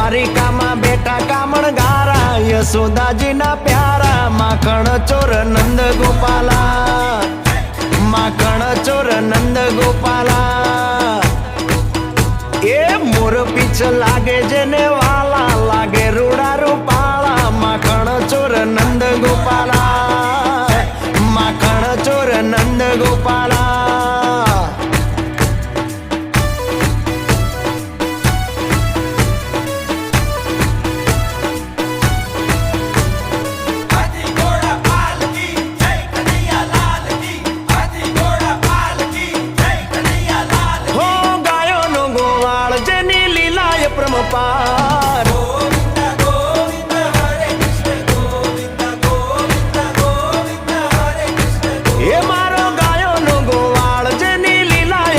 દ્વારિકામાં બેટા કામણગારા યશોદાજીના પ્યારા માખણ ચોર નંદ ગોપાલા માખણ ચોર નંદ ગોપાલા એ મોર પીછ લાગે જેને વાલા લાગે રૂડા રૂપાળા માખણ ચોર નંદ ગોપાલા માખણ ચોર નંદ ગોપાલા પ્રમપા